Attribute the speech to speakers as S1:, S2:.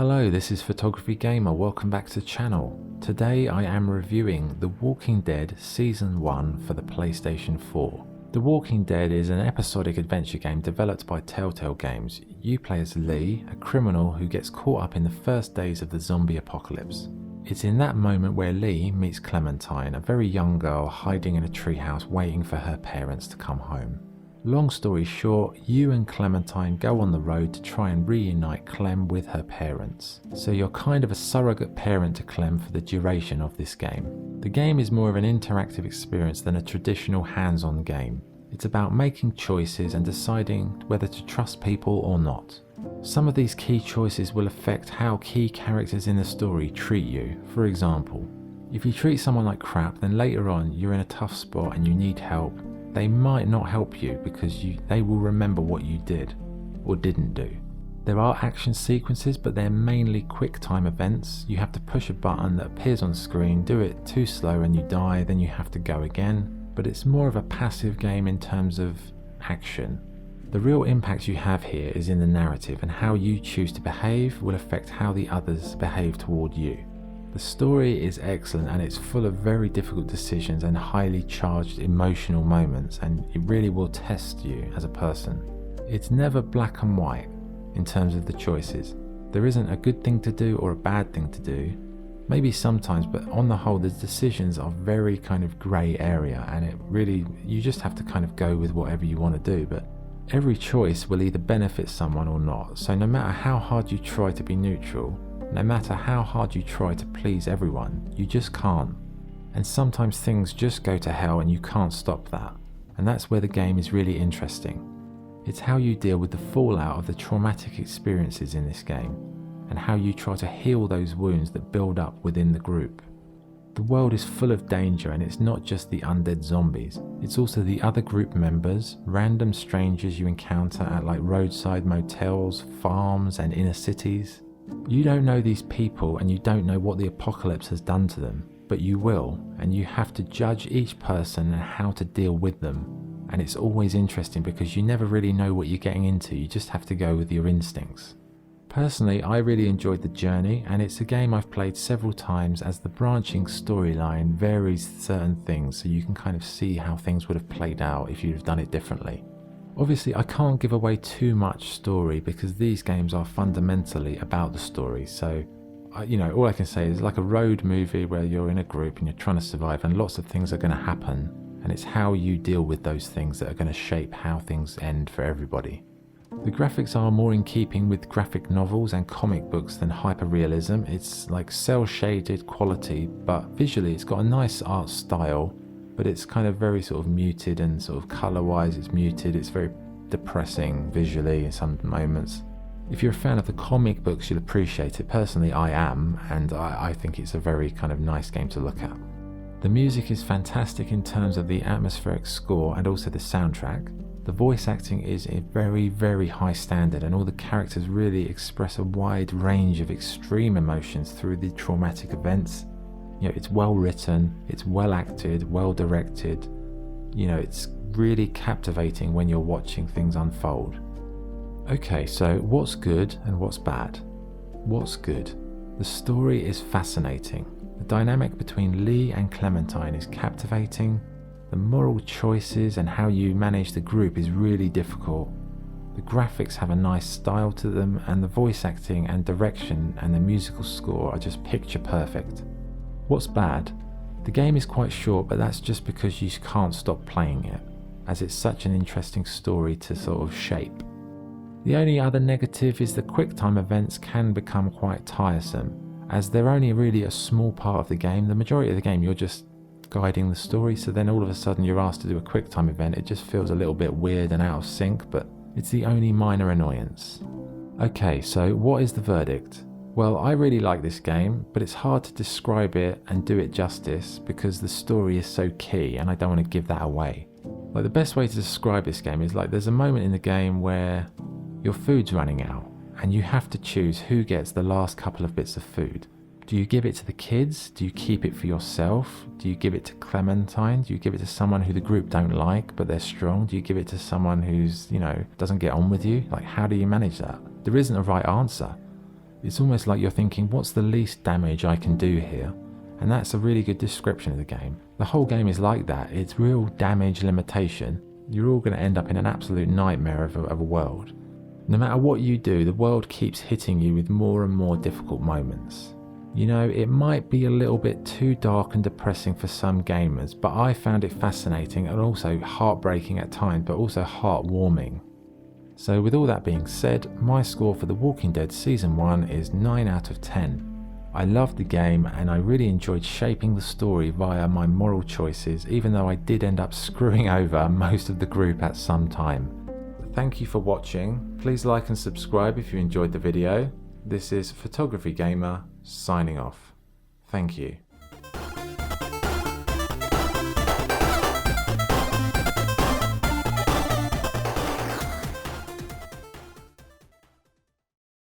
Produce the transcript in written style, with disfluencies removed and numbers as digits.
S1: Hello, this is Photography Gamer, welcome back to the channel. Today I am reviewing The Walking Dead Season 1 for the PlayStation 4. The Walking Dead is an episodic adventure game developed by Telltale Games. You play as Lee, a criminal who gets caught up in the first days of the zombie apocalypse. It's in that moment where Lee meets Clementine, a very young girl hiding in a treehouse waiting for her parents to come home. Long story short, you and Clementine go on the road to try and reunite Clem with her parents. So you're kind of a surrogate parent to Clem for the duration of this game. The game is more of an interactive experience than a traditional hands-on game. It's about making choices and deciding whether to trust people or not. Some of these key choices will affect how key characters in the story treat you. For example, if you treat someone like crap, then later on you're in a tough spot and you need help. They might not help you because they will remember what you did or didn't do. There are action sequences, but they're mainly quick time events. You have to push a button that appears on screen, do it too slow and you die, then you have to go again. But it's more of a passive game in terms of action. The real impact you have here is in the narrative, and how you choose to behave will affect how the others behave toward you. The story is excellent and it's full of very difficult decisions and highly charged emotional moments, and it really will test you as a person. It's never black and white in terms of the choices. There isn't a good thing to do or a bad thing to do. Maybe sometimes, but on the whole the decisions are very kind of grey area, and it really, you just have to kind of go with whatever you want to do. But every choice will either benefit someone or not, so no matter how hard you try to be neutral, no matter how hard you try to please everyone, you just can't. And sometimes things just go to hell and you can't stop that. And that's where the game is really interesting. It's how you deal with the fallout of the traumatic experiences in this game, and how you try to heal those wounds that build up within the group. The world is full of danger, and it's not just the undead zombies, it's also the other group members, random strangers you encounter at like roadside motels, farms and inner cities. You don't know these people and you don't know what the apocalypse has done to them, but you will, and you have to judge each person and how to deal with them. And it's always interesting because you never really know what you're getting into, you just have to go with your instincts. Personally, I really enjoyed the journey, and it's a game I've played several times as the branching storyline varies certain things, so you can kind of see how things would have played out if you'd have done it differently. Obviously, I can't give away too much story because these games are fundamentally about the story, so all I can say is like a road movie where you're in a group and you're trying to survive and lots of things are going to happen, and it's how you deal with those things that are going to shape how things end for everybody. The graphics are more in keeping with graphic novels and comic books than hyper-realism. It's like cel-shaded quality, but visually it's got a nice art style, but it's kind of very sort of muted, and sort of colour-wise it's muted. It's very depressing visually in some moments. If you're a fan of the comic books, you'll appreciate it. Personally, I am, and I think it's a very kind of nice game to look at. The music is fantastic in terms of the atmospheric score and also the soundtrack. The voice acting is a very, very high standard, and all the characters really express a wide range of extreme emotions through the traumatic events. It's well written, it's well acted, well directed. It's really captivating when you're watching things unfold. Okay, so what's good and what's bad? What's good? The story is fascinating. The dynamic between Lee and Clementine is captivating. The moral choices and how you manage the group is really difficult. The graphics have a nice style to them, and the voice acting and direction and the musical score are just picture perfect. What's bad? The game is quite short, but that's just because you can't stop playing it, as it's such an interesting story to sort of shape. The only other negative is the quick time events can become quite tiresome, as they're only really a small part of the game. The majority of the game you're just guiding the story, so then all of a sudden you're asked to do a quick time event. It just feels a little bit weird and out of sync, but it's the only minor annoyance. Okay, so what is the verdict? Well, I really like this game, but it's hard to describe it and do it justice because the story is so key and I don't want to give that away. Like, the best way to describe this game is like there's a moment in the game where your food's running out and you have to choose who gets the last couple of bits of food. Do you give it to the kids? Do you keep it for yourself? Do you give it to Clementine? Do you give it to someone who the group don't like but they're strong? Do you give it to someone who's, doesn't get on with you? Like, how do you manage that? There isn't a right answer. It's almost like you're thinking, what's the least damage I can do here? And that's a really good description of the game. The whole game is like that. It's real damage limitation. You're all going to end up in an absolute nightmare of a world. No matter what you do, the world keeps hitting you with more and more difficult moments. You know, it might be a little bit too dark and depressing for some gamers, but I found it fascinating and also heartbreaking at times, but also heartwarming. So with all that being said, my score for The Walking Dead Season 1 is 9 out of 10. I loved the game and I really enjoyed shaping the story via my moral choices, even though I did end up screwing over most of the group at some time. Thank you for watching. Please like and subscribe if you enjoyed the video. This is Photography Gamer signing off. Thank you.